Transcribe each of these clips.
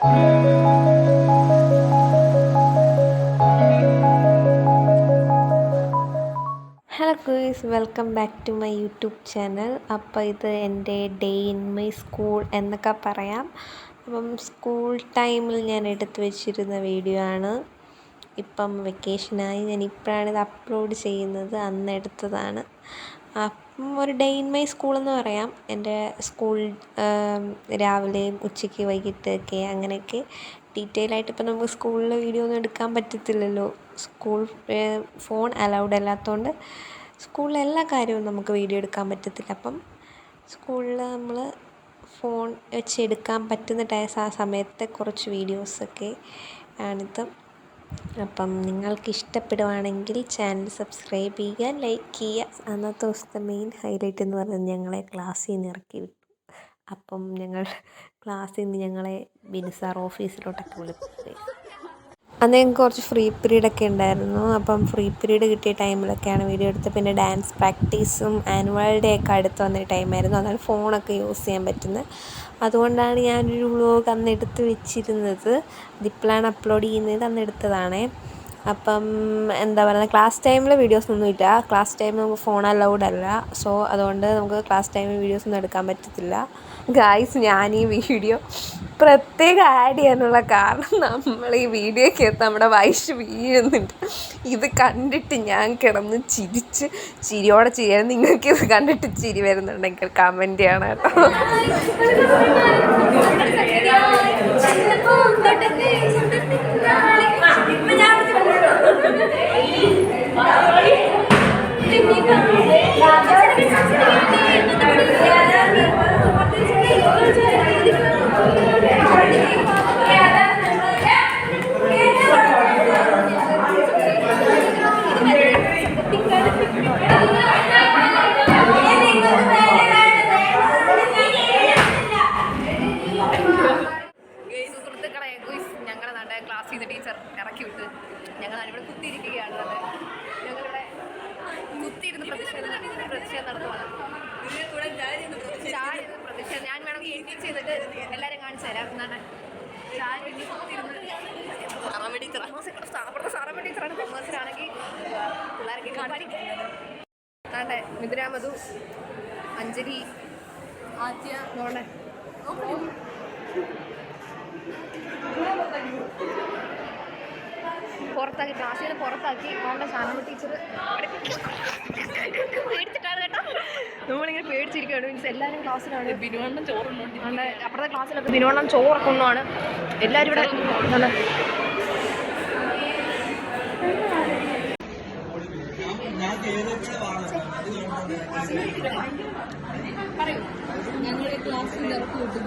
Hello guys, welcome back to my YouTube channel. അപ്പോൾ ഇത് എൻ്റെ ഡേ ഇൻ മൈ സ്കൂൾ എന്നൊക്കെ പറയാം. അപ്പം സ്കൂൾ ടൈമിൽ ഞാൻ എടുത്തു വെച്ചിരുന്ന വീഡിയോ ആണ്. ഇപ്പം വെക്കേഷനായി ഞാൻ ഇപ്പോഴാണ് ഇത് അപ്ലോഡ് ചെയ്യുന്നത്. അന്ന് എടുത്തതാണ്. അപ്പം ഒരു ഡേ ഇൻ മൈ സ്കൂൾ എന്ന് പറയാം. എൻ്റെ സ്കൂൾ രാവിലെയും ഉച്ചയ്ക്ക് വൈകിട്ടൊക്കെ അങ്ങനെയൊക്കെ ഡീറ്റെയിൽ ആയിട്ട്. ഇപ്പം നമുക്ക് സ്കൂളിൽ വീഡിയോ ഒന്നും എടുക്കാൻ പറ്റത്തില്ലല്ലോ. സ്കൂൾ ഫോൺ അലൗഡ് അല്ലാത്തതുകൊണ്ട് സ്കൂളിലെ എല്ലാ കാര്യവും നമുക്ക് വീഡിയോ എടുക്കാൻ പറ്റത്തില്ല. അപ്പം സ്കൂളിൽ നമ്മൾ ഫോൺ വെച്ച് എടുക്കാൻ പറ്റുന്ന ആ സമയത്തെ കുറച്ച് വീഡിയോസൊക്കെ ആണിത്. അപ്പം നിങ്ങൾക്ക് ഇഷ്ടപ്പെടുവാണെങ്കിൽ ചാനൽ സബ്സ്ക്രൈബ് ചെയ്യുക, ലൈക്ക് ചെയ്യുക. അന്നത്തെ ദിവസത്തെ മെയിൻ ഹൈലൈറ്റ് എന്ന് പറയുന്നത് ഞങ്ങളെ ക്ലാസ്സിൽ നിന്ന് ഇറക്കി വിട്ടു. അപ്പം ഞങ്ങൾ ക്ലാസ്സിൽ നിന്ന് ഞങ്ങളെ ബിനിസാർ ഓഫീസിലോട്ടൊക്കെ വിളിപ്പിച്ചു. അന്ന് ഞങ്ങൾക്ക് കുറച്ച് ഫ്രീ പീരീഡൊക്കെ ഉണ്ടായിരുന്നു. അപ്പം ഫ്രീ പീരീഡ് കിട്ടിയ ടൈമിലൊക്കെയാണ് വീഡിയോ എടുത്തത്. പിന്നെ ഡാൻസ് പ്രാക്ടീസും ആനുവൽ ഡേ ഒക്കെ അടുത്ത് വന്ന ടൈമായിരുന്നു. അതാണ് ഫോണൊക്കെ യൂസ് ചെയ്യാൻ പറ്റുന്നത്. അതുകൊണ്ടാണ് ഞാനൊരു വ്ലോഗ് അന്ന് എടുത്ത് വെച്ചിരുന്നത്. ഇതിപ്പോഴാണ് അപ്ലോഡ് ചെയ്യുന്നത്. അന്ന് എടുത്തതാണേ. അപ്പം എന്താ പറയുക, ക്ലാസ് ടൈമിൽ വീഡിയോസൊന്നുമില്ല. ക്ലാസ് ടൈമിൽ നമുക്ക് ഫോൺ അലൗഡ് അല്ല. സോ അതുകൊണ്ട് നമുക്ക് ക്ലാസ് ടൈമിൽ വീഡിയോസൊന്നും എടുക്കാൻ പറ്റത്തില്ല. ഗായ്സ്, ഞാൻ ഈ വീഡിയോ പ്രത്യേകം ആഡ് ചെയ്യാനുള്ള കാരണം, നമ്മൾ ഈ വീഡിയോയ്ക്കകത്ത് നമ്മുടെ വയസ്സ് വീഴുന്നുണ്ട്. ഇത് കണ്ടിട്ട് ഞാൻ കിടന്ന് ചിരിയോടെ ചെയ്യാൻ. നിങ്ങൾക്ക് ഇത് കണ്ടിട്ട് ചിരി വരുന്നുണ്ടെങ്കിൽ കമൻറ്റ് ചെയ്യണം കേട്ടോ. ഞങ്ങളുടെ നാട്ടെ ക്ലാസ്സിൽ നിന്ന് ടീച്ചർ ഇറക്കി വിട്ട് ഞങ്ങളാണിവിടെ കുത്തിയിരിക്കുകയാണുള്ളത്. ഞങ്ങളിവിടെ കുത്തിയിരുന്ന് പ്രതിഷേധം നടത്തുവാണ്. പ്രതിഷേധം ഞാൻ വേണമെങ്കിൽ എഡിറ്റ് ചെയ്തിട്ട് എല്ലാവരും കാണിച്ചു തരാം. എന്താണ് അവിടുത്തെ സാറമ്മ ടീച്ചറാണ്. കൊമേഴ്സിലാണെങ്കിൽ പിള്ളേരൊക്കെ പഠിക്കുന്നത്. മിഥുന, മധു, അഞ്ജലി, ആദ്യ നോണെ പുറത്താക്കി, ക്ലാസ്സിൽ നിന്ന് പുറത്താക്കി. അവളുടെ ശാനമ്മ ടീച്ചർ പേടിച്ചിട്ടാണ് കേട്ടോ. നമ്മളിങ്ങനെ പേടിച്ചിരിക്കുകയാണ്. മീൻസ് എല്ലാവരും ക്ലാസ്സിലാണ്. ബിനുവണ്ണം ചോറുണ്ട്. അപ്പുറത്തെ ക്ലാസ്സിലൊക്കെ ബിനുവണ്ണം ചോറൊക്കെ ഒന്നുമാണ്. എല്ലാവരും ഇവിടെ എന്താണ് പറയൂ. ഞങ്ങൾ ക്ലാസ്സിൽ ഇറക്കി വിട്ടു.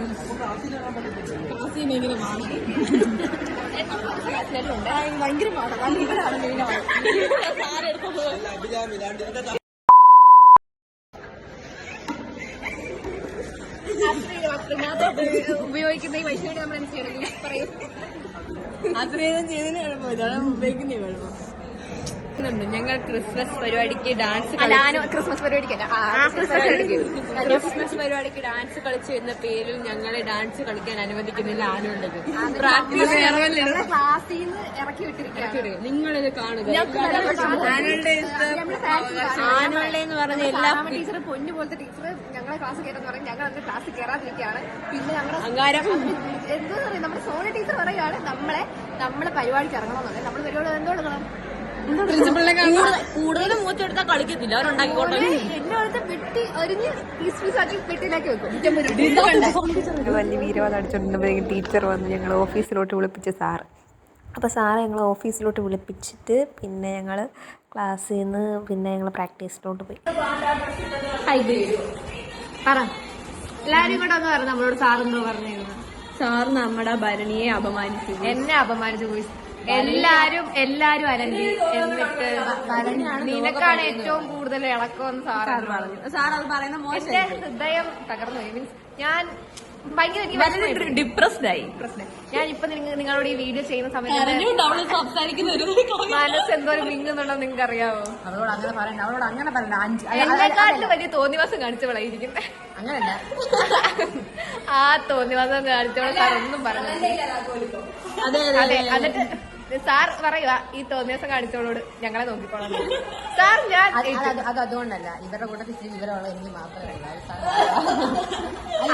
ക്ലാസ്സിൽ നിന്ന് എങ്ങനെ മാറി ഭയങ്കര പാടാണ്. ഇവരാണ് മെയിനാണ് ഉപയോഗിക്കുന്ന ഈ വൈഷ്ണവി നമ്മൾ എന്ത് ചെയ്യണം പറയൂ. അത്രയും ചെയ്തതിന് കുഴപ്പമില്ല, ഇതാണ് ഉപയോഗിക്കുന്ന കുഴപ്പം. ഞങ്ങൾ ക്രിസ്മസ് പരിപാടിക്ക് ക്രിസ്മസ് പരിപാടിക്ക് ഡാൻസ് കളിച്ചു എന്ന പേരിൽ ഞങ്ങളെ ഡാൻസ് കളിക്കാൻ അനുവദിക്കുന്നില്ല. ആനുവൽ ക്ലാസ്സിൽ നിന്ന് ഇറക്കി വിട്ടിരിക്കുകയാണ്. നിങ്ങളിത് കാണുക. ആനുവൽ ഡേ എന്ന് പറഞ്ഞ എല്ലാ ടീച്ചർ പൊന്നു പോലത്തെ ടീച്ചർ ഞങ്ങളെ ക്ലാസ് കയറെന്ന് പറയും. ഞങ്ങൾ അന്ന് ക്ലാസ്സിൽ കയറാതിരിക്കുകയാണ്. പിന്നെ ഞങ്ങളുടെ അങ്കാരം എന്താ പറയുക, നമ്മുടെ സോണി ടീച്ചർ പറയുകയാണ് നമ്മളെ പരിപാടിക്ക് ഇറങ്ങണമെന്നുള്ളത്. നമ്മൾ പരിപാടി എന്തോടുക്കണം, കൂടുതലും മൂച്ചെടുത്താൽ കളിക്കത്തില്ല, അവരുണ്ടാക്കിക്കോട്ടെ. എന്നോടത്ത് വെട്ടി അരിഞ്ഞ് പീസ് പീസാക്കി പെട്ടിയിലാക്കി വെക്കും. വലിയ വീരവാദം അടിച്ചോണ്ടിരുന്നപ്പോഴേക്കും ടീച്ചർ വന്ന് ഞങ്ങൾ ഓഫീസിലോട്ട് വിളിപ്പിച്ച സാറ്. അപ്പോൾ സാറ് ഞങ്ങൾ ഓഫീസിലോട്ട് വിളിപ്പിച്ചിട്ട് പിന്നെ ഞങ്ങൾ ക്ലാസ്സിൽ നിന്ന് പിന്നെ ഞങ്ങൾ പ്രാക്ടീസിലോട്ട് പോയി. പറ എല്ലാരും കൂടെ ഒന്ന് പറഞ്ഞു നമ്മളോട് സാറെന്തോ പറഞ്ഞിരുന്നു. സാർ നമ്മുടെ ഭരണിയെ അപമാനിച്ചു. എന്നെ അപമാനിച്ചു പോയി. എല്ലാരും അലങ്കി. എന്നിട്ട് നിനക്കാണ് ഏറ്റവും കൂടുതൽ ഇളക്കം സാർ പറഞ്ഞു. സാർ അത് പറയുന്ന മോശം. എന്റെ ഹൃദയം തകർന്നു പോയി. മീൻസ് ഞാൻ ഭയങ്കര എനിക്ക് ഡിപ്രസ്ഡ് ആയി. പ്രശ്നം. ഞാനിപ്പോ നിങ്ങളോട് ഈ വീഡിയോ ചെയ്യുന്ന സമയത്ത് സംസാരിക്കുന്ന ഒരു മനസ്സ് എന്തോ മിങ്ങുന്നുണ്ടോ നിങ്ങൾക്ക് അറിയാവോ? അവളോട് അങ്ങനെ പറയണ്ട, അവളോട് അങ്ങനെ പറയണ്ട. എന്നെക്കാട്ടിലും വലിയ തോന്നിവാസം കാണിച്ചവളായിരിക്കും. അങ്ങനല്ല, ആ തോന്നിവാസം കാണിച്ചവളെ സാർ ഒന്നും പറഞ്ഞില്ല. അതെ അതെ, എന്നിട്ട് സാർ പറയുക ഈ തോന്നിവാസം കാണിച്ചവളോട് ഞങ്ങളെ നോക്കിക്കോളാം സാർ. ഞാൻ അത് അതുകൊണ്ടല്ല, ഇവരുടെ കൂട്ടത്തിൽ ഇച്ചിരി വിവരമുള്ള എനിക്ക് മാത്രമേ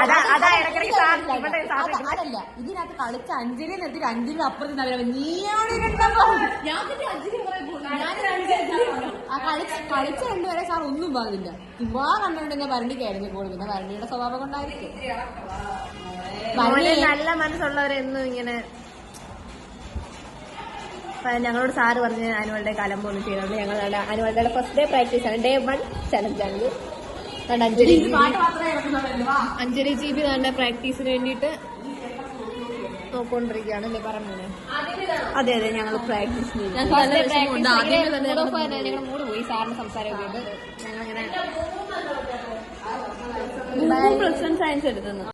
അതാ ഇടയ്ക്കിടയ്ക്ക് സാർ ഇവിടെ സാർ അതല്ല, ഇതിനകത്ത് കളിച്ച അഞ്ജലി നിർത്തിട്ട് അഞ്ജലി അപ്പുറത്ത് നീയോട് കളിച്ച രണ്ടുപേരെ സാർ ഒന്നും പറഞ്ഞില്ല. ചുമ്മാ കണ്ടുകൊണ്ടിരുന്ന ഭരണിക്കായിരുന്നു ഇപ്പോൾ. പിന്നെ ഭരണിയുടെ സ്വഭാവം കൊണ്ടായിരിക്കും. നല്ല മനസ്സുള്ളവരെന്നും ഇങ്ങനെ ഞങ്ങളോട് സാറ് പറഞ്ഞ് ആനുവൽ ഡേ കാലം പോലും ചെയ്യുന്നുണ്ട്. ഞങ്ങളുടെ ആനുവൽ ഡേയുടെ ഫസ്റ്റ് ഡേ പ്രാക്ടീസ് ആണ്, Day 1 ചലഞ്ചാണ്. അഞ്ജലി GB തന്നെ പ്രാക്ടീസിന് വേണ്ടിയിട്ട് നോക്കൊണ്ടിരിക്കുകയാണ് അല്ലേ പറഞ്ഞത്? അതെ ഞങ്ങൾ പ്രാക്ടീസ് ഞങ്ങളുടെ മൂഡ് പോയി സാറിന് സംസാരമൊക്കെ ഉണ്ട്. ഞങ്ങളിങ്ങനെ പ്രസന്റ് സയൻസ് എടുത്തുന്നു.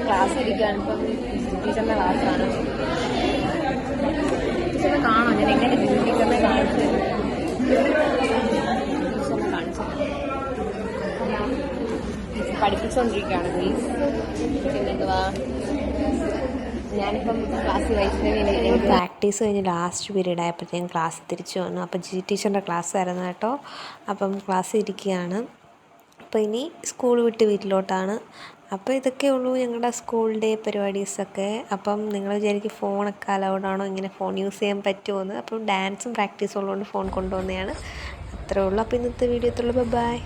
ക്ലാസ് ഇരിക്കുകയാണ്. ഇപ്പം ടീച്ചറിന്റെ ക്ലാസ്സാണ്. ടീച്ചറിനെ കാണാം. ഞാൻ എങ്ങനെ ടീച്ചറിനെ കാണിച്ചു പഠിപ്പിച്ചുകൊണ്ടിരിക്കുകയാണ്. പിന്നെന്തുവാ, ഞാനിപ്പം ക്ലാസ് വൈഷ്ണവി പ്രാക്ടീസ് കഴിഞ്ഞ് ലാസ്റ്റ് പീരീഡ് ആയപ്പോഴത്തേക്കും ക്ലാസ് തിരിച്ചു വന്നു. അപ്പോൾ ടീച്ചറിൻ്റെ ക്ലാസ് ആയിരുന്നു കേട്ടോ. അപ്പം ക്ലാസ് ഇരിക്കുകയാണ്. അപ്പോൾ ഇനി സ്കൂൾ വിട്ട് വീട്ടിലോട്ടാണ്. അപ്പോൾ ഇതൊക്കെ ഉള്ളൂ ഞങ്ങളുടെ സ്കൂൾ ഡേ പരിപാടീസൊക്കെ. അപ്പം നിങ്ങൾ വിചാരിക്കും ഫോണൊക്കെ അലൗഡാണോ, ഇങ്ങനെ ഫോൺ യൂസ് ചെയ്യാൻ പറ്റുമോ എന്ന്. അപ്പം ഡാൻസും പ്രാക്ടീസും ഉള്ളതുകൊണ്ട് ഫോൺ കൊണ്ടുവന്നതാണ്. അത്രേ ഉള്ളൂ. അപ്പോൾ ഇന്നത്തെ വീഡിയോ എത്തുള്ളൂ. ബൈ.